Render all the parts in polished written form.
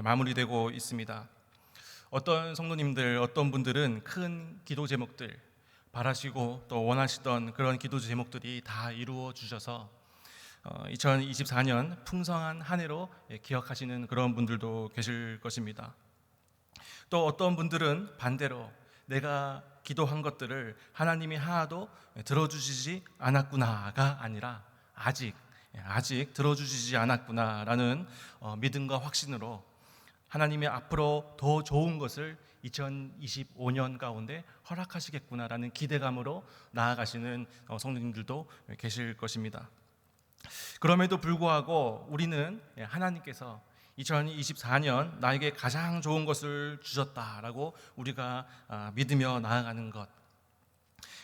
마무리되고 있습니다. 어떤 성도님들, 어떤 분들은 큰 기도 제목들 바라시고 또 원하시던 그런 기도 제목들이 다 이루어 주셔서 2024년 풍성한 한 해로 기억하시는 그런 분들도 계실 것입니다. 또 어떤 분들은 반대로 내가 기도한 것들을 하나님이 하나도 들어주시지 않았구나가 아니라 아직 들어주시지 않았구나라는 믿음과 확신으로 하나님이 앞으로 더 좋은 것을 2025년 가운데 허락하시겠구나라는 기대감으로 나아가시는 성도님들도 계실 것입니다. 그럼에도 불구하고 우리는 하나님께서 2024년 나에게 가장 좋은 것을 주셨다라고 우리가 믿으며 나아가는 것,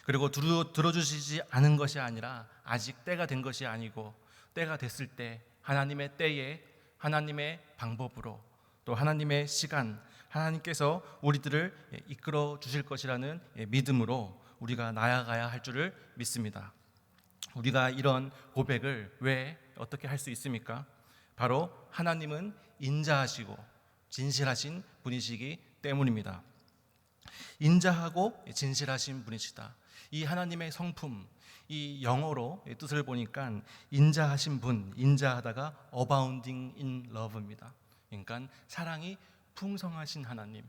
그리고 들어주시지 않은 것이 아니라 아직 때가 된 것이 아니고 때가 됐을 때 하나님의 때에 하나님의 방법으로 또 하나님의 시간, 하나님께서 우리들을 이끌어 주실 것이라는 믿음으로 우리가 나아가야 할 줄을 믿습니다. 우리가 이런 고백을 왜 어떻게 할 수 있습니까? 바로 하나님은 인자하시고 진실하신 분이시기 때문입니다. 인자하고 진실하신 분이시다. 이 하나님의 성품, 이 영어로 뜻을 보니까 인자하신 분, 인자하다가 abounding in love입니다. 그러니까 사랑이 풍성하신 하나님.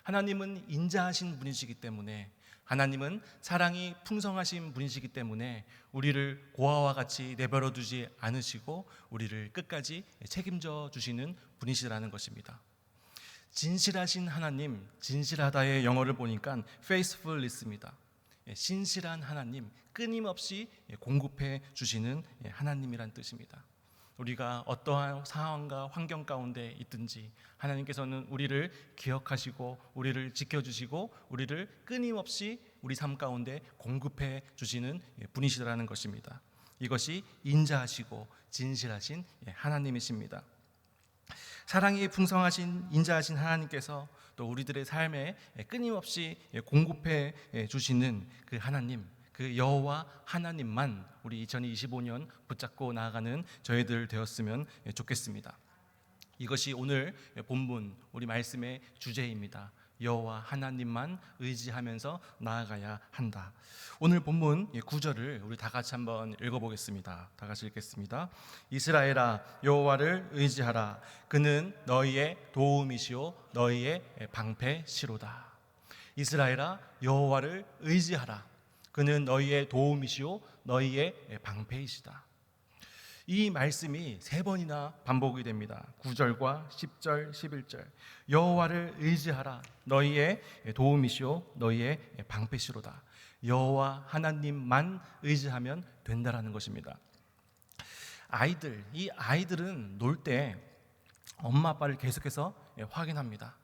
하나님은 인자하신 분이시기 때문에, 하나님은 사랑이 풍성하신 분이시기 때문에 우리를 고아와 같이 내버려 두지 않으시고 우리를 끝까지 책임져 주시는 분이시라는 것입니다. 진실하신 하나님, 진실하다의 영어를 보니까 faithfulness입니다. 신실한 하나님, 끊임없이 공급해 주시는 하나님이란 뜻입니다. 우리가 어떠한 상황과 환경 가운데 있든지 하나님께서는 우리를 기억하시고 우리를 지켜주시고 우리를 끊임없이 우리 삶 가운데 공급해 주시는 분이시라는 것입니다. 이것이 인자하시고 진실하신 하나님이십니다. 사랑이 풍성하신 인자하신 하나님께서 또 우리들의 삶에 끊임없이 공급해 주시는 그 하나님, 그 여호와 하나님만 우리 2025년 붙잡고 나아가는 저희들 되었으면 좋겠습니다. 이것이 오늘 본문 우리 말씀의 주제입니다. 여호와 하나님만 의지하면서 나아가야 한다. 오늘 본문 9절을 우리 다 같이 한번 읽어보겠습니다. 다 같이 읽겠습니다. 이스라엘아 여호와를 의지하라. 그는 너희의 도움이시오 너희의 방패시로다. 이스라엘아 여호와를 의지하라. 그는 너희의 도움이시오 너희의 방패이시다. 이 말씀이 3번이나 반복이 됩니다. 9절과 10절, 11절. 여호와를 의지하라. 너희의 도움이시오 너희의 방패시로다. 여호와 하나님만 의지하면 된다라는 것입니다. 이 아이들은 놀 때 엄마 아빠를 계속해서 확인합니다.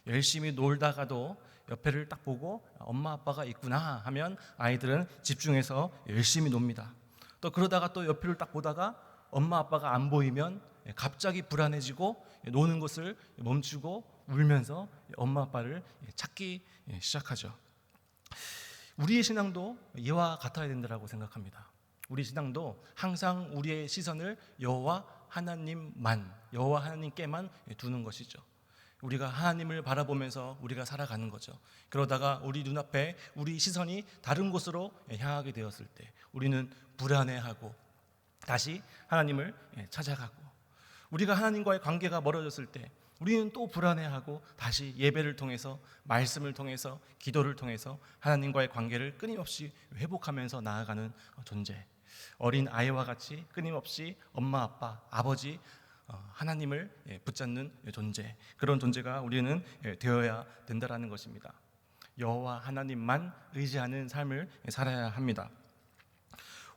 열심히 놀다가도 옆에를 딱 보고 엄마 아빠가 있구나 하면 아이들은 집중해서 열심히 놉니다. 또 그러다가 또 옆에를 딱 보다가 엄마 아빠가 안 보이면 갑자기 불안해지고 노는 것을 멈추고 울면서 엄마 아빠를 찾기 시작하죠. 우리의 신앙도 이와 같아야 된다고 생각합니다. 우리 신앙도 항상 우리의 시선을 여호와 하나님만, 여호와 하나님께만 두는 것이죠. 우리가 하나님을 바라보면서 우리가 살아가는 거죠. 그러다가 우리 눈앞에 우리 시선이 다른 곳으로 향하게 되었을 때 우리는 불안해하고 다시 하나님을 찾아가고, 우리가 하나님과의 관계가 멀어졌을 때 우리는 또 불안해하고 다시 예배를 통해서 말씀을 통해서 기도를 통해서 하나님과의 관계를 끊임없이 회복하면서 나아가는 존재, 어린 아이와 같이 끊임없이 엄마 아빠 아버지 하나님을 붙잡는 존재, 그런 존재가 우리는 되어야 된다라는 것입니다. 여호와 하나님만 의지하는 삶을 살아야 합니다.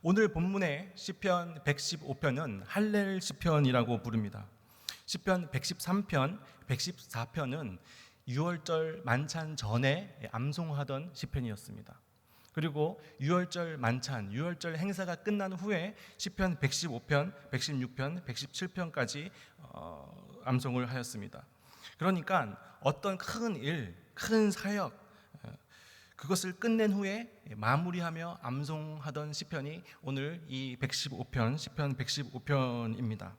오늘 본문의 시편 115편은 할렐 시편이라고 부릅니다. 시편 113편, 114편은 6월절 만찬 전에 암송하던 시편이었습니다. 그리고 6월절 만찬, 6월절 행사가 끝난 후에 시편 115편, 116편, 117편까지 암송을 하였습니다. 그러니까 어떤 큰 일, 큰 사역, 그것을 끝낸 후에 마무리하며 암송하던 시편이 오늘 이 115편, 시편 115편입니다.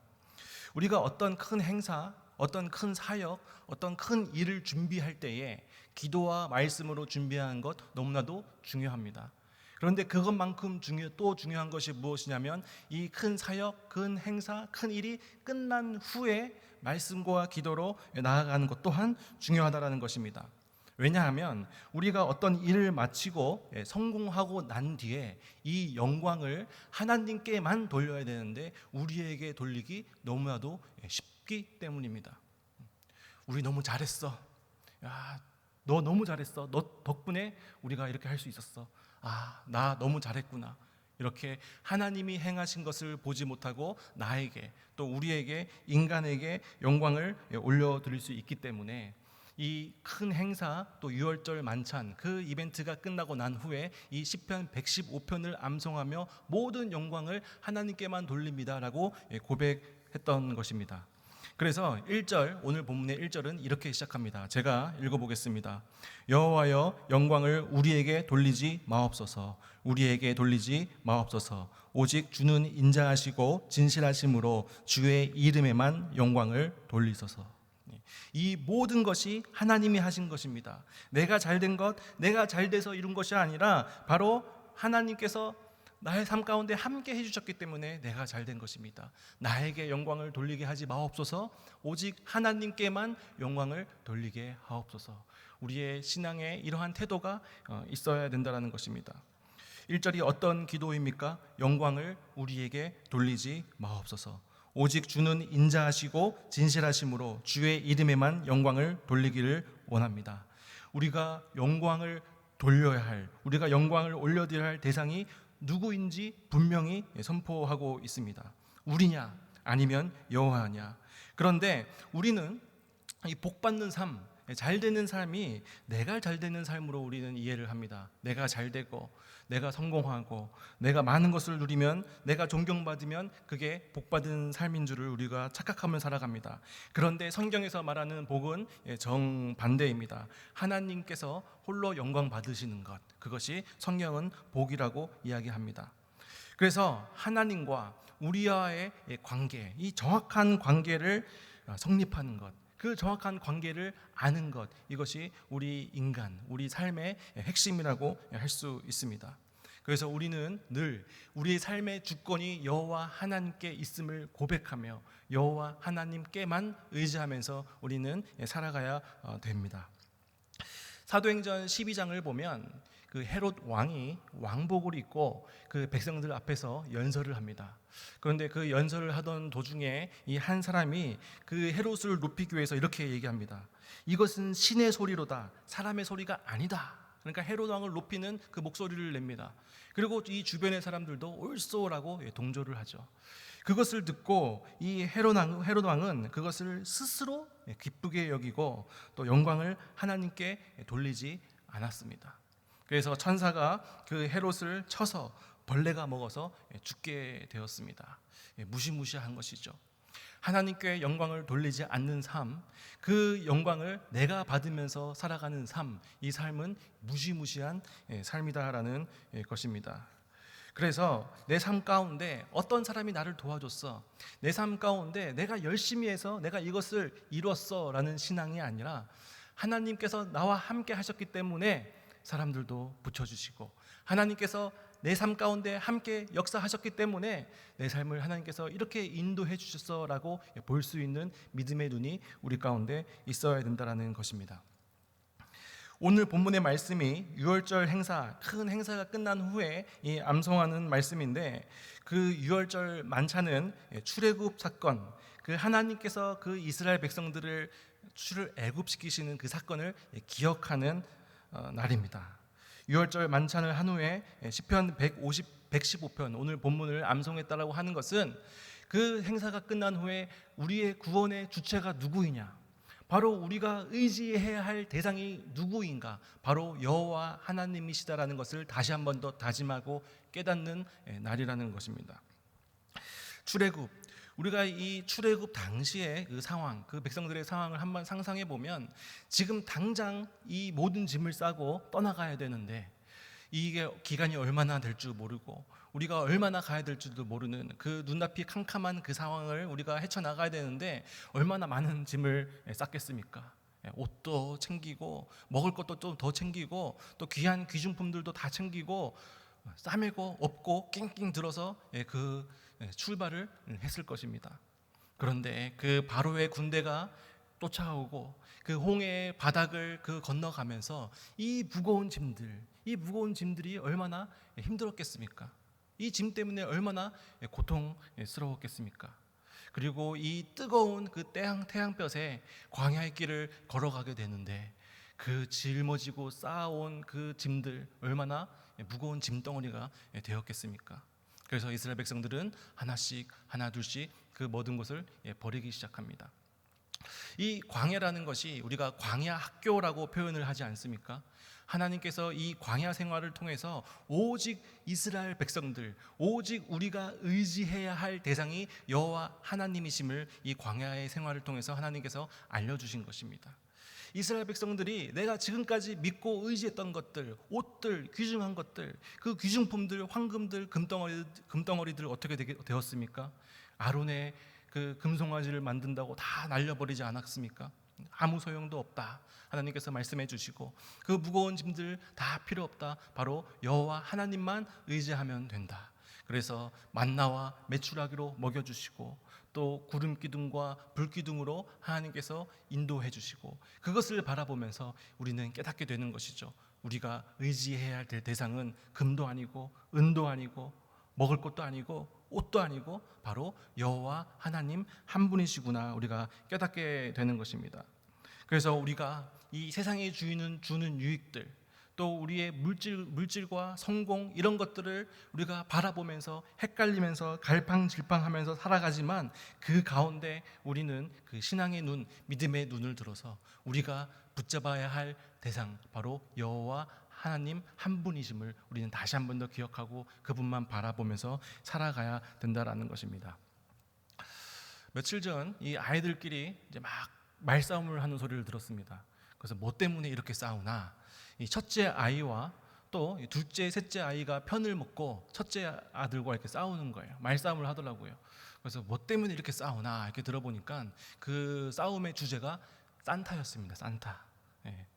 우리가 어떤 큰 행사, 어떤 큰 사역, 어떤 큰 일을 준비할 때에 기도와 말씀으로 준비하는 것 너무나도 중요합니다. 그런데 그것만큼 또 중요한 것이 무엇이냐면 이 큰 사역, 큰 행사, 큰 일이 끝난 후에 말씀과 기도로 나아가는 것 또한 중요하다는 것입니다. 왜냐하면 우리가 어떤 일을 마치고 성공하고 난 뒤에 이 영광을 하나님께만 돌려야 되는데 우리에게 돌리기 너무나도 쉽기 때문입니다. 우리 너무 잘했어. 야, 너 너무 잘했어. 너 덕분에 우리가 이렇게 할 수 있었어. 나 너무 잘했구나. 이렇게 하나님이 행하신 것을 보지 못하고 나에게 또 우리에게 인간에게 영광을 올려드릴 수 있기 때문에 이 큰 행사 또 유월절 만찬 그 이벤트가 끝나고 난 후에 이 시편 115편을 암송하며 모든 영광을 하나님께만 돌립니다라고 고백했던 것입니다. 그래서 1절 오늘 본문의 1절은 이렇게 시작합니다. 제가 읽어보겠습니다. 여호와여 영광을 우리에게 돌리지 마옵소서. 우리에게 돌리지 마옵소서. 오직 주는 인자하시고 진실하심으로 주의 이름에만 영광을 돌리소서. 이 모든 것이 하나님이 하신 것입니다. 내가 잘된 것, 내가 잘돼서 이룬 것이 아니라 바로 하나님께서 나의 삶 가운데 함께 해주셨기 때문에 내가 잘된 것입니다. 나에게 영광을 돌리게 하지 마옵소서. 오직 하나님께만 영광을 돌리게 하옵소서. 우리의 신앙에 이러한 태도가 있어야 된다는 것입니다. 1절이 어떤 기도입니까? 영광을 우리에게 돌리지 마옵소서. 오직 주는 인자하시고 진실하심으로 주의 이름에만 영광을 돌리기를 원합니다. 우리가 영광을 돌려야 할, 우리가 영광을 올려드려야 할 대상이 누구인지 분명히 선포하고 있습니다. 우리냐 아니면 여호와냐. 그런데 우리는 이 복받는 삶, 잘 되는 삶이 내가 잘 되는 삶으로 우리는 이해를 합니다. 내가 잘 되고 내가 성공하고 내가 많은 것을 누리면 내가 존경받으면 그게 복받은 삶인 줄을 우리가 착각하며 살아갑니다. 그런데 성경에서 말하는 복은 정반대입니다. 하나님께서 홀로 영광 받으시는 것, 그것이 성경은 복이라고 이야기합니다. 그래서 하나님과 우리와의 관계, 이 정확한 관계를 성립하는 것, 그 정확한 관계를 아는 것, 이것이 우리 인간, 우리 삶의 핵심이라고 할 수 있습니다. 그래서 우리는 늘 우리의 삶의 주권이 여호와 하나님께 있음을 고백하며 여호와 하나님께만 의지하면서 우리는 살아가야 됩니다. 사도행전 12장을 보면 그 헤롯 왕이 왕복을 입고 그 백성들 앞에서 연설을 합니다. 그런데 그 연설을 하던 도중에 이 한 사람이 그 헤롯을 높이기 위해서 이렇게 얘기합니다. 이것은 신의 소리로다, 사람의 소리가 아니다. 그러니까 헤롯 왕을 높이는 그 목소리를 냅니다. 그리고 이 주변의 사람들도 옳소라고 동조를 하죠. 그것을 듣고 이 헤롯 왕은 그것을 스스로 기쁘게 여기고 또 영광을 하나님께 돌리지 않았습니다. 그래서 천사가 그 헤롯을 쳐서 벌레가 먹어서 죽게 되었습니다. 무시무시한 것이죠. 하나님께 영광을 돌리지 않는 삶, 그 영광을 내가 받으면서 살아가는 삶, 이 삶은 무시무시한 삶이다라는 것입니다. 그래서 내 삶 가운데 어떤 사람이 나를 도와줬어, 내 삶 가운데 내가 열심히 해서 내가 이것을 이뤘어 라는 신앙이 아니라 하나님께서 나와 함께 하셨기 때문에 사람들도 붙여주시고 하나님께서 내 삶 가운데 함께 역사하셨기 때문에 내 삶을 하나님께서 이렇게 인도해 주셨어라고 볼 수 있는 믿음의 눈이 우리 가운데 있어야 된다는 것입니다. 오늘 본문의 말씀이 유월절 행사, 큰 행사가 끝난 후에 이 암송하는 말씀인데 그 유월절 만찬은 출애굽 사건, 그 하나님께서 그 이스라엘 백성들을 출애굽시키시는 그 사건을 기억하는 날입니다. 유월절 만찬을 한 후에 시편 115편 오늘 본문을 암송했다라고 하는 것은 그 행사가 끝난 후에 우리의 구원의 주체가 누구이냐, 바로 우리가 의지해야 할 대상이 누구인가, 바로 여호와 하나님이시다라는 것을 다시 한 번 더 다짐하고 깨닫는 날이라는 것입니다. 출애굽, 우리가 이 출애굽 당시의 그 상황, 그 백성들의 상황을 한번 상상해 보면 지금 당장 이 모든 짐을 싸고 떠나가야 되는데 이게 기간이 얼마나 될 줄 모르고 우리가 얼마나 가야 될지도 모르는 그 눈앞이 캄캄한 그 상황을 우리가 헤쳐나가야 되는데 얼마나 많은 짐을 쌌겠습니까? 옷도 챙기고 먹을 것도 좀 더 챙기고 또 귀한 귀중품들도 다 챙기고 싸매고 업고 낑낑 들어서 그 출발을 했을 것입니다. 그런데 그 바로의 군대가 쫓아오고 그 홍해의 바닥을 건너가면서 이 무거운 짐들이 얼마나 힘들었겠습니까? 이 짐 때문에 얼마나 고통스러웠겠습니까? 그리고 이 뜨거운 그 태양볕에 광야의 길을 걸어가게 되는데 그 짊어지고 쌓아온 그 짐들 얼마나 무거운 짐덩어리가 되었겠습니까? 그래서 이스라엘 백성들은 하나씩 하나 둘씩 그 모든 것을 버리기 시작합니다. 이 광야라는 것이 우리가 광야 학교라고 표현을 하지 않습니까? 하나님께서 이 광야 생활을 통해서 오직 이스라엘 백성들, 오직 우리가 의지해야 할 대상이 여호와 하나님이심을 이 광야의 생활을 통해서 하나님께서 알려주신 것입니다. 이스라엘 백성들이 내가 지금까지 믿고 의지했던 것들, 옷들, 귀중한 것들, 그 귀중품들, 황금들, 금덩어리들 어떻게 되었습니까? 아론의 그 금송아지를 만든다고 다 날려버리지 않았습니까? 아무 소용도 없다. 하나님께서 말씀해 주시고 그 무거운 짐들 다 필요 없다. 바로 여호와 하나님만 의지하면 된다. 그래서 만나와 메추라기로 먹여주시고 또 구름 기둥과 불 기둥으로 하나님께서 인도해 주시고 그것을 바라보면서 우리는 깨닫게 되는 것이죠. 우리가 의지해야 할 대상은 금도 아니고 은도 아니고 먹을 것도 아니고 옷도 아니고 바로 여호와 하나님 한 분이시구나 우리가 깨닫게 되는 것입니다. 그래서 우리가 이 세상의 주인은 주는 유익들 또 우리의 물질과 성공 이런 것들을 우리가 바라보면서 헷갈리면서 갈팡질팡하면서 살아가지만 그 가운데 우리는 그 신앙의 눈, 믿음의 눈을 들어서 우리가 붙잡아야 할 대상 바로 여호와 하나님 한 분이심을 우리는 다시 한 번 더 기억하고 그분만 바라보면서 살아가야 된다라는 것입니다. 며칠 전 이 아이들끼리 이제 막 말싸움을 하는 소리를 들었습니다. 그래서 뭐 때문에 이렇게 싸우나? 이 첫째 아이와 또 둘째, 셋째 아이가 편을 먹고 첫째 아들과 이렇게 싸우는 거예요. 말싸움을 하더라고요. 그래서 뭐 때문에 이렇게 싸우나 이렇게 들어보니까 그 싸움의 주제가 산타였습니다. 산타.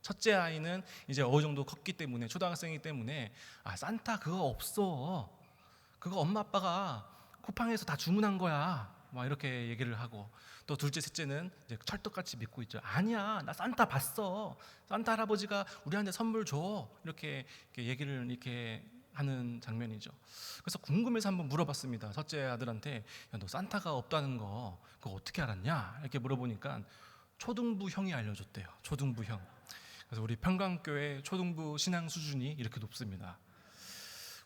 첫째 아이는 이제 어느 정도 컸기 때문에 초등학생이기 때문에 산타 그거 없어. 그거 엄마 아빠가 쿠팡에서 다 주문한 거야. 막 이렇게 얘기를 하고 또 둘째 셋째는 이제 철떡같이 믿고 있죠. 아니야, 나 산타 봤어. 산타 할아버지가 우리한테 선물 줘. 이렇게 얘기를 이렇게 하는 장면이죠. 그래서 궁금해서 한번 물어봤습니다. 첫째 아들한테 야, 너 산타가 없다는 거 그거 어떻게 알았냐? 이렇게 물어보니까 초등부 형이 알려줬대요. 초등부 형. 그래서 우리 평강교회 초등부 신앙 수준이 이렇게 높습니다.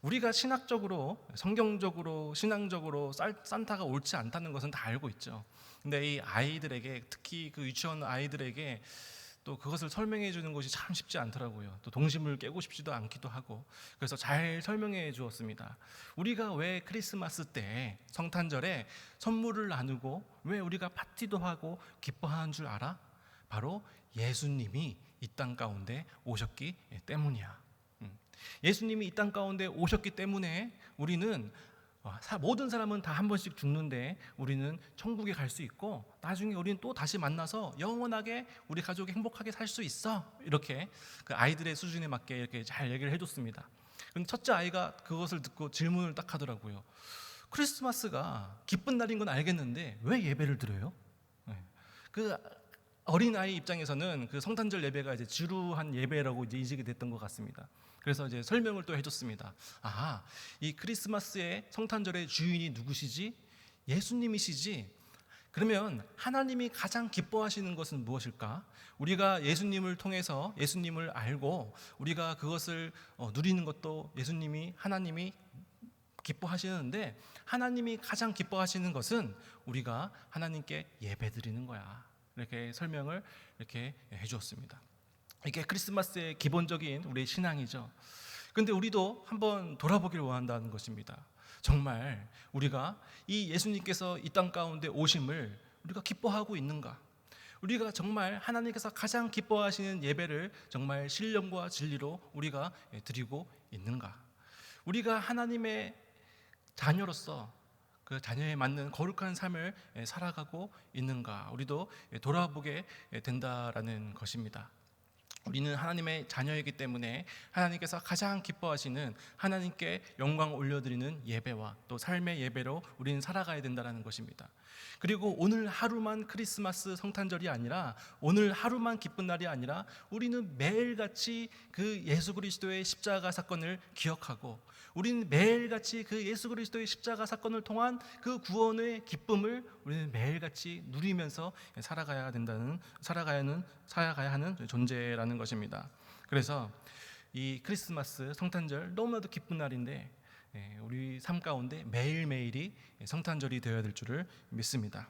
우리가 신학적으로, 성경적으로, 신앙적으로 산타가 옳지 않다는 것은 다 알고 있죠. 근데 이 아이들에게, 특히 그 유치원 아이들에게 또 그것을 설명해 주는 것이 참 쉽지 않더라고요. 또 동심을 깨고 싶지도 않기도 하고. 그래서 잘 설명해 주었습니다. 우리가 왜 크리스마스 때 성탄절에 선물을 나누고 왜 우리가 파티도 하고 기뻐하는 줄 알아? 바로 예수님이 이 땅 가운데 오셨기 때문이야. 예수님이 이 땅 가운데 오셨기 때문에 우리는 모든 사람은 다 한 번씩 죽는데 우리는 천국에 갈 수 있고 나중에 우리는 또 다시 만나서 영원하게 우리 가족이 행복하게 살 수 있어. 이렇게 그 아이들의 수준에 맞게 이렇게 잘 얘기를 해줬습니다. 그런데 첫째 아이가 그것을 듣고 질문을 딱 하더라고요. 크리스마스가 기쁜 날인 건 알겠는데 왜 예배를 드려요? 그 어린아이 입장에서는 그 성탄절 예배가 이제 지루한 예배라고 이제 인식이 됐던 것 같습니다. 그래서 이제 설명을 또 해줬습니다. 이 크리스마스의 성탄절의 주인이 누구시지? 예수님이시지? 그러면 하나님이 가장 기뻐하시는 것은 무엇일까? 우리가 예수님을 통해서 예수님을 알고 우리가 그것을 누리는 것도 하나님이 기뻐하시는데 하나님이 가장 기뻐하시는 것은 우리가 하나님께 예배드리는 거야. 이렇게 설명을 이렇게 해주었습니다. 이게 크리스마스의 기본적인 우리의 신앙이죠. 그런데 우리도 한번 돌아보길 원한다는 것입니다. 정말 우리가 이 예수님께서 이 땅 가운데 오심을 우리가 기뻐하고 있는가? 우리가 정말 하나님께서 가장 기뻐하시는 예배를 정말 신령과 진리로 우리가 드리고 있는가? 우리가 하나님의 자녀로서 그 자녀에 맞는 거룩한 삶을 살아가고 있는가, 우리도 돌아보게 된다라는 것입니다. 우리는 하나님의 자녀이기 때문에 하나님께서 가장 기뻐하시는, 하나님께 영광 올려드리는 예배와 또 삶의 예배로 우리는 살아가야 된다는 것입니다. 그리고 오늘 하루만 크리스마스 성탄절이 아니라, 오늘 하루만 기쁜 날이 아니라, 우리는 매일같이 그 예수 그리스도의 십자가 사건을 기억하고, 우리는 매일같이 그 예수 그리스도의 십자가 사건을 통한 그 구원의 기쁨을 우리는 매일같이 누리면서 살아가야 하는 존재라는 것입니다. 그래서 이 크리스마스 성탄절 너무나도 기쁜 날인데, 우리 삶 가운데 매일매일이 성탄절이 되어야 될 줄을 믿습니다.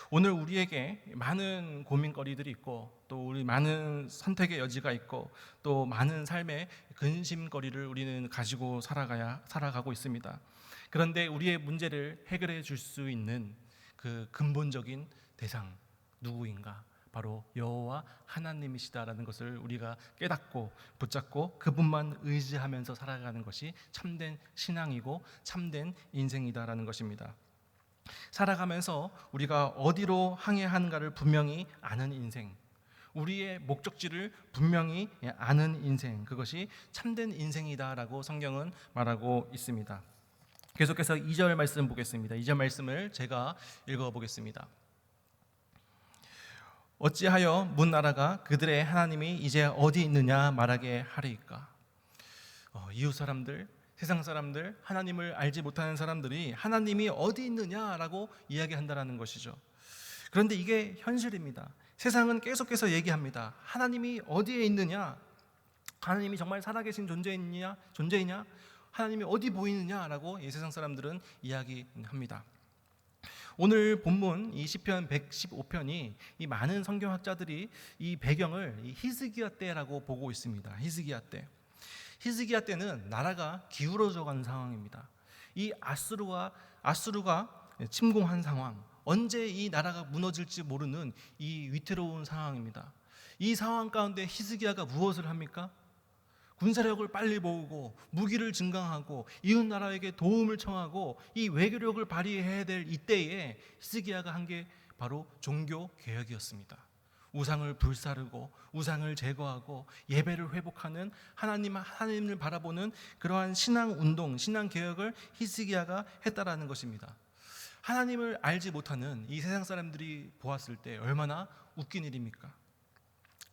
오늘 우리에게 많은 고민거리들이 있고, 또 우리 많은 선택의 여지가 있고, 또 많은 삶의 근심거리를 우리는 가지고 살아가고 있습니다. 그런데 우리의 문제를 해결해 줄 수 있는 그 근본적인 대상, 누구인가? 바로 여호와 하나님이시다라는 것을 우리가 깨닫고 붙잡고 그분만 의지하면서 살아가는 것이 참된 신앙이고 참된 인생이다라는 것입니다. 살아가면서 우리가 어디로 항해하는가를 분명히 아는 인생, 우리의 목적지를 분명히 아는 인생, 그것이 참된 인생이다라고 성경은 말하고 있습니다. 계속해서 2절 말씀 보겠습니다. 2절 말씀을 제가 읽어보겠습니다. 어찌하여 문나라가 그들의 하나님이 이제 어디 있느냐 말하게 하리이까. 이웃 사람들, 세상 사람들, 하나님을 알지 못하는 사람들이 하나님이 어디 있느냐라고 이야기한다는 것이죠. 그런데 이게 현실입니다. 세상은 계속해서 얘기합니다. 하나님이 어디에 있느냐? 하나님이 정말 살아계신 존재이냐? 하나님이 어디 보이느냐라고 이 세상 사람들은 이야기합니다. 오늘 본문 이 시편 115편이 이 많은 성경학자들이 이 배경을 이 히스기야 때라고 보고 있습니다. 히스기야 때는 나라가 기울어져 가는 상황입니다. 이 아수르가 침공한 상황, 언제 이 나라가 무너질지 모르는 이 위태로운 상황입니다. 이 상황 가운데 히스기야가 무엇을 합니까? 군사력을 빨리 모으고 무기를 증강하고 이웃 나라에게 도움을 청하고 이 외교력을 발휘해야 될 이때에 히스기야가 한 게 바로 종교 개혁이었습니다. 우상을 불사르고 우상을 제거하고 예배를 회복하는 하나님을 바라보는 그러한 신앙 운동, 신앙 개혁을 히스기야가 했다라는 것입니다. 하나님을 알지 못하는 이 세상 사람들이 보았을 때 얼마나 웃긴 일입니까?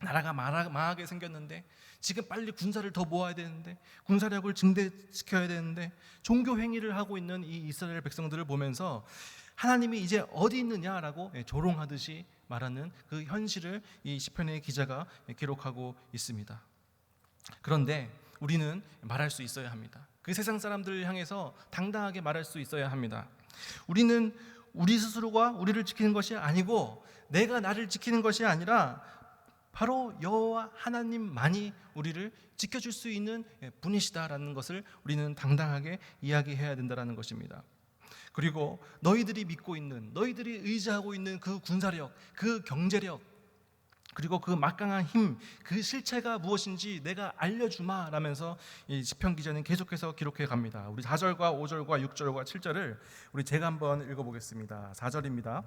나라가 망하게 생겼는데, 지금 빨리 군사를 더 모아야 되는데, 군사력을 증대시켜야 되는데, 종교 행위를 하고 있는 이 이스라엘 백성들을 보면서 하나님이 이제 어디 있느냐라고 조롱하듯이 말하는 그 현실을 이 시편의 기자가 기록하고 있습니다. 그런데 우리는 말할 수 있어야 합니다. 그 세상 사람들을 향해서 당당하게 말할 수 있어야 합니다. 우리는 우리 스스로가 우리를 지키는 것이 아니고, 내가 나를 지키는 것이 아니라 바로 여호와 하나님만이 우리를 지켜줄 수 있는 분이시다라는 것을 우리는 당당하게 이야기해야 된다는 것입니다. 그리고 너희들이 믿고 있는, 너희들이 의지하고 있는 그 군사력, 그 경제력, 그리고 그 막강한 힘, 그 실체가 무엇인지 내가 알려주마 라면서 이 시편 기자는 계속해서 기록해 갑니다. 우리 4절과 5절과 6절과 7절을 제가 한번 읽어보겠습니다. 4절입니다.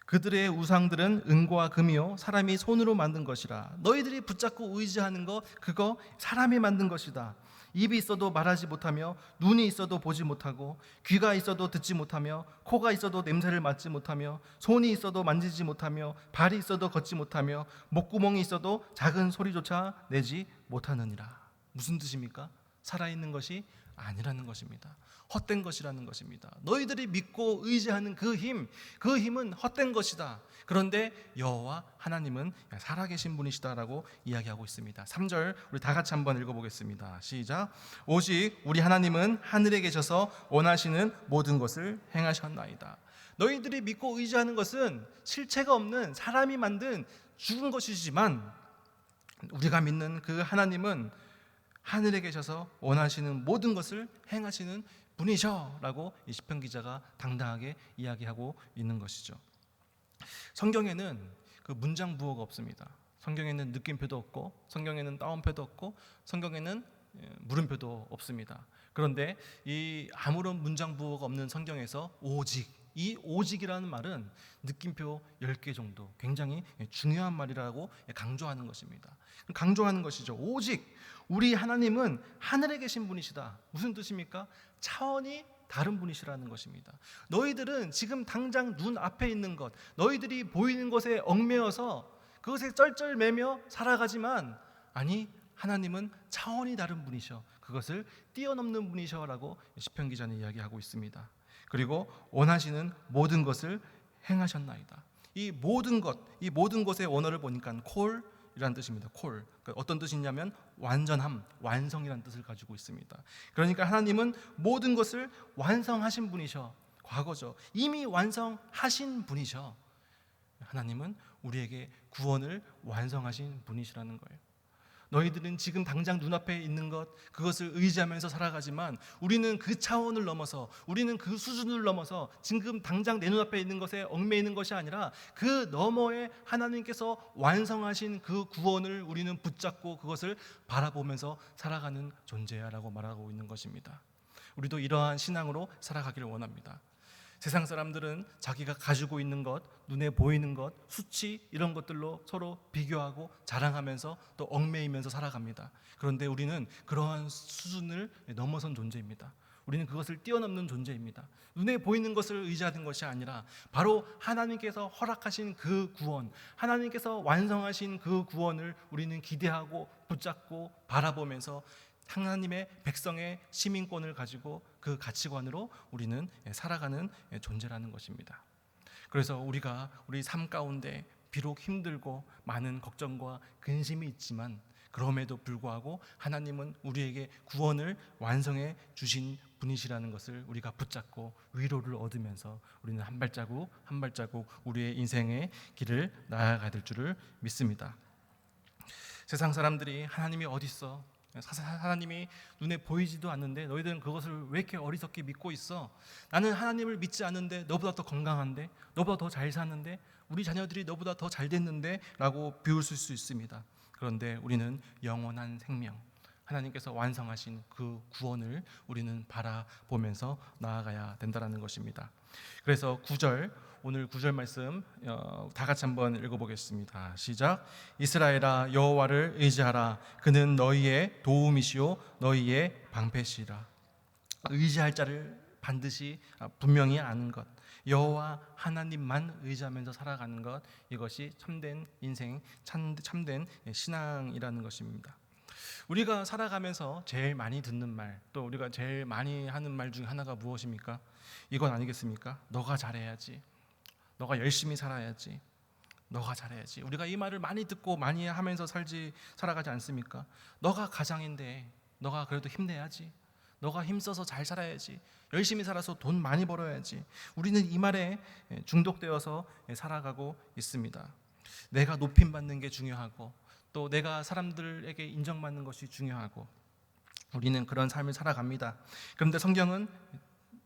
그들의 우상들은 은과 금이요 사람이 손으로 만든 것이라. 너희들이 붙잡고 의지하는 거, 그거 사람이 만든 것이다. 입이 있어도 말하지 못하며, 눈이 있어도 보지 못하고, 귀가 있어도 듣지 못하며, 코가 있어도 냄새를 맡지 못하며, 손이 있어도 만지지 못하며, 발이 있어도 걷지 못하며, 목구멍이 있어도 작은 소리조차 내지 못하느니라. 무슨 뜻입니까? 살아있는 것이 아니라는 것입니다. 헛된 것이라는 것입니다. 너희들이 믿고 의지하는 그 힘은 헛된 것이다. 그런데 여호와 하나님은 살아계신 분이시다라고 이야기하고 있습니다. 3절 우리 다 같이 한번 읽어보겠습니다. 시작. 오직 우리 하나님은 하늘에 계셔서 원하시는 모든 것을 행하셨나이다. 너희들이 믿고 의지하는 것은 실체가 없는 사람이 만든 죽은 것이지만, 우리가 믿는 그 하나님은 하늘에 계셔서 원하시는 모든 것을 행하시는 분이셔라고 이 시편 기자가 당당하게 이야기하고 있는 것이죠. 성경에는 그 문장 부호가 없습니다. 성경에는 느낌표도 없고, 성경에는 따옴표도 없고, 성경에는 물음표도 없습니다. 그런데 이 아무런 문장 부호가 없는 성경에서 오직, 이 오직이라는 말은 느낌표 10개 정도 굉장히 중요한 말이라고 강조하는 것입니다. 강조하는 것이죠. 오직 우리 하나님은 하늘에 계신 분이시다. 무슨 뜻입니까? 차원이 다른 분이시라는 것입니다. 너희들은 지금 당장 눈앞에 있는 것, 너희들이 보이는 것에 얽매여서 그것에 쩔쩔매며 살아가지만, 아니, 하나님은 차원이 다른 분이셔, 그것을 뛰어넘는 분이셔라고 시편 기자는 이야기하고 있습니다. 그리고 원하시는 모든 것을 행하셨나이다. 이 모든 것, 이 모든 것의 원어를 보니까 콜이라는 뜻입니다. 콜. 그러니까 어떤 뜻이냐면 완전함, 완성이라는 뜻을 가지고 있습니다. 그러니까 하나님은 모든 것을 완성하신 분이셔. 과거죠. 이미 완성하신 분이셔. 하나님은 우리에게 구원을 완성하신 분이시라는 거예요. 너희들은 지금 당장 눈앞에 있는 것, 그것을 의지하면서 살아가지만 우리는 그 차원을 넘어서, 우리는 그 수준을 넘어서 지금 당장 내 눈앞에 있는 것에 얽매이는 것이 아니라 그 너머에 하나님께서 완성하신 그 구원을 우리는 붙잡고 그것을 바라보면서 살아가는 존재야라고 말하고 있는 것입니다. 우리도 이러한 신앙으로 살아가기를 원합니다. 세상 사람들은 자기가 가지고 있는 것, 눈에 보이는 것, 수치 이런 것들로 서로 비교하고 자랑하면서 또 얽매이면서 살아갑니다. 그런데 우리는 그러한 수준을 넘어선 존재입니다. 우리는 그것을 뛰어넘는 존재입니다. 눈에 보이는 것을 의지하는 것이 아니라 바로 하나님께서 허락하신 그 구원, 하나님께서 완성하신 그 구원을 우리는 기대하고 붙잡고 바라보면서 하나님의 백성의 시민권을 가지고 그 가치관으로 우리는 살아가는 존재라는 것입니다. 그래서 우리가 우리 삶 가운데 비록 힘들고 많은 걱정과 근심이 있지만 그럼에도 불구하고 하나님은 우리에게 구원을 완성해 주신 분이시라는 것을 우리가 붙잡고 위로를 얻으면서 우리는 한 발자국 한 발자국 우리의 인생의 길을 나아가야 될 줄을 믿습니다. 세상 사람들이 하나님이 어디 있어? 하나님이 눈에 보이지도 않는데 너희들은 그것을 왜 이렇게 어리석게 믿고 있어? 나는 하나님을 믿지 않는데 너보다 더 건강한데, 너보다 더 잘 사는데, 우리 자녀들이 너보다 더 잘 됐는데 라고 비웃을 수 있습니다. 그런데 우리는 영원한 생명, 하나님께서 완성하신 그 구원을 우리는 바라보면서 나아가야 된다는 것입니다. 그래서 9절, 오늘 9절 말씀 다 같이 한번 읽어보겠습니다. 시작. 이스라엘아 여호와를 의지하라. 그는 너희의 도움이시오 너희의 방패시라. 의지할 자를 반드시 분명히 아는 것, 여호와 하나님만 의지하면서 살아가는 것, 이것이 참된 인생, 참된 신앙이라는 것입니다. 우리가 살아가면서 제일 많이 듣는 말, 또 우리가 제일 많이 하는 말 중에 하나가 무엇입니까? 이건 아니겠습니까? 너가 잘해야지, 너가 열심히 살아야지, 너가 잘해야지. 우리가 이 말을 많이 듣고 많이 하면서 살아가지 않습니까? 너가 가장인데 너가 그래도 힘내야지, 너가 힘써서 잘 살아야지, 열심히 살아서 돈 많이 벌어야지. 우리는 이 말에 중독되어서 살아가고 있습니다. 내가 높임받는 게 중요하고 또 내가 사람들에게 인정받는 것이 중요하고 우리는 그런 삶을 살아갑니다. 그런데 성경은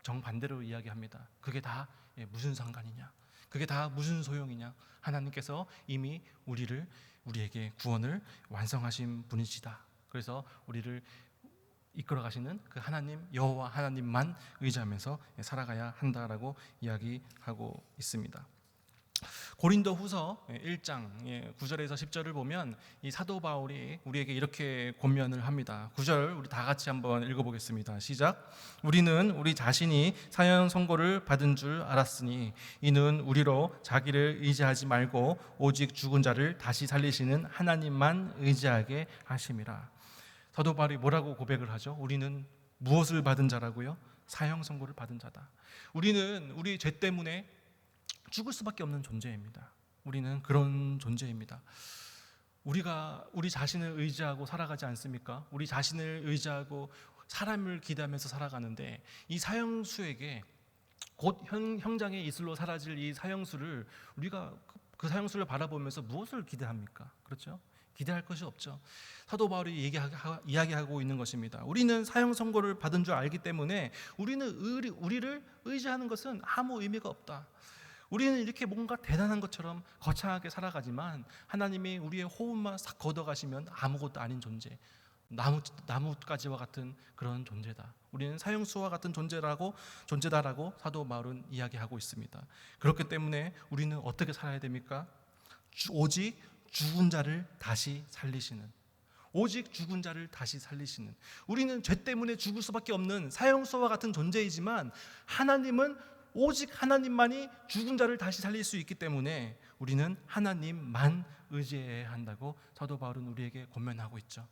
정반대로 이야기합니다. 그게 다 무슨 상관이냐, 그게 다 무슨 소용이냐. 하나님께서 이미 우리에게 구원을 완성하신 분이시다. 그래서 우리를 이끌어 가시는 그 하나님, 여호와 하나님만 의지하면서 살아가야 한다라고 이야기하고 있습니다. 고린도 후서 1장 9절에서 10절을 보면 이 사도 바울이 우리에게 이렇게 권면을 합니다. 9절 우리 다 같이 한번 읽어보겠습니다. 시작. 우리는 우리 자신이 사형 선고를 받은 줄 알았으니 이는 우리로 자기를 의지하지 말고 오직 죽은 자를 다시 살리시는 하나님만 의지하게 하심이라. 사도 바울이 뭐라고 고백을 하죠? 우리는 무엇을 받은 자라고요? 사형 선고를 받은 자다. 우리는 우리 죄 때문에 죽을 수밖에 없는 존재입니다. 우리는 그런 존재입니다. 우리가 우리 자신을 의지하고 살아가지 않습니까? 우리 자신을 의지하고 사람을 기대하면서 살아가는데 이 사형수에게 곧 형장의 이슬로 사라질 이 사형수를 우리가 그 사형수를 바라보면서 무엇을 기대합니까? 그렇죠? 기대할 것이 없죠. 사도 바울이 이야기하고 있는 것입니다. 우리는 사형 선고를 받은 줄 알기 때문에 우리를 의지하는 것은 아무 의미가 없다. 우리는 이렇게 뭔가 대단한 것처럼 거창하게 살아가지만 하나님이 우리의 호흡만 싹 걷어가시면 아무것도 아닌 존재, 나뭇가지와 같은 그런 존재다. 우리는 사형수와 같은 존재다라고 사도 바울은 이야기하고 있습니다. 그렇기 때문에 우리는 어떻게 살아야 됩니까? 오직 죽은 자를 다시 살리시는, 오직 죽은 자를 다시 살리시는, 우리는 죄 때문에 죽을 수밖에 없는 사형수와 같은 존재이지만 하나님은 오직 하나님만이 죽은 자를 다시 살릴 수 있기 때문에 우리는 하나님만 의지해야 한다고 사도 바울은 우리에게 권면하고 있죠.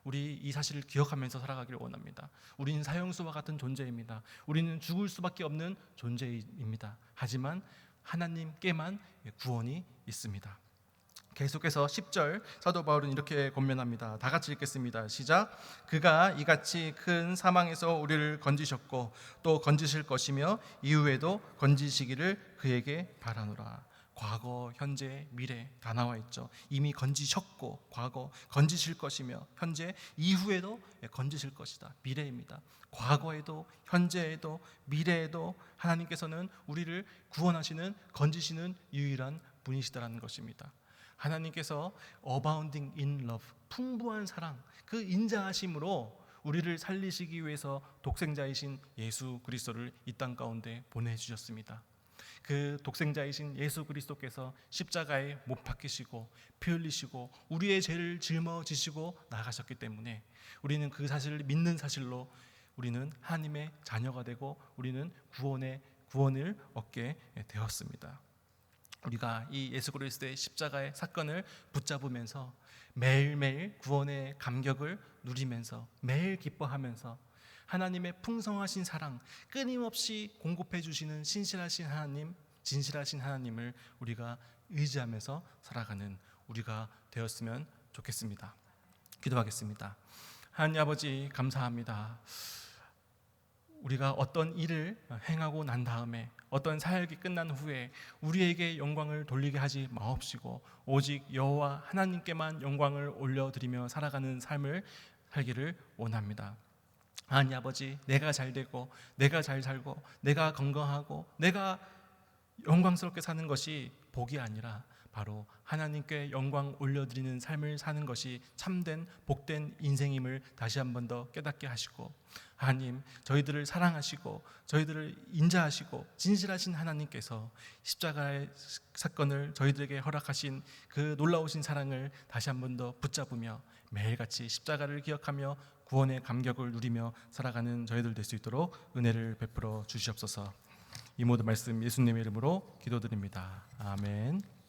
우리 이 사실을 기억하면서 살아가기를 원합니다. 우리는 사형수와 같은 존재입니다. 우리는 죽을 수밖에 없는 존재입니다. 하지만 하나님께만 구원이 있습니다. 계속해서 10절 사도 바울은 이렇게 권면합니다. 다 같이 읽겠습니다. 시작. 그가 이같이 큰 사망에서 우리를 건지셨고 또 건지실 것이며 이후에도 건지시기를 그에게 바라노라. 과거, 현재, 미래 다 나와 있죠. 이미 건지셨고 과거, 건지실 것이며 현재, 이후에도 건지실 것이다. 미래입니다. 과거에도 현재에도 미래에도 하나님께서는 우리를 구원하시는, 건지시는 유일한 분이시다라는 것입니다. 하나님께서 abounding in love, 풍부한 사랑, 그 인자하심으로 우리를 살리시기 위해서 독생자이신 예수 그리스도를 이 땅 가운데 보내주셨습니다. 그 독생자이신 예수 그리스도께서 십자가에 못 박히시고 피 흘리시고 우리의 죄를 짊어지시고 나가셨기 때문에 우리는 그 사실을 믿는 사실로 우리는 하나님의 자녀가 되고 우리는 구원을 얻게 되었습니다. 우리가 이 예수 그리스도의 십자가의 사건을 붙잡으면서 매일매일 구원의 감격을 누리면서 매일 기뻐하면서 하나님의 풍성하신 사랑, 끊임없이 공급해 주시는 진실하신 하나님을 우리가 의지하면서 살아가는 우리가 되었으면 좋겠습니다. 기도하겠습니다. 하나님 아버지, 감사합니다. 우리가 어떤 일을 행하고 난 다음에, 어떤 사역이 끝난 후에 우리에게 영광을 돌리게 하지 마옵시고 오직 여호와 하나님께만 영광을 올려드리며 살아가는 삶을 살기를 원합니다. 하나님 아버지, 내가 잘 되고 내가 잘 살고 내가 건강하고 내가 영광스럽게 사는 것이 복이 아니라 바로 하나님께 영광 올려드리는 삶을 사는 것이 참된 복된 인생임을 다시 한 번 더 깨닫게 하시고, 하나님, 저희들을 사랑하시고 저희들을 인자하시고 진실하신 하나님께서 십자가의 사건을 저희들에게 허락하신 그 놀라우신 사랑을 다시 한 번 더 붙잡으며 매일같이 십자가를 기억하며 구원의 감격을 누리며 살아가는 저희들 될 수 있도록 은혜를 베풀어 주시옵소서. 이 모든 말씀 예수님의 이름으로 기도드립니다. 아멘.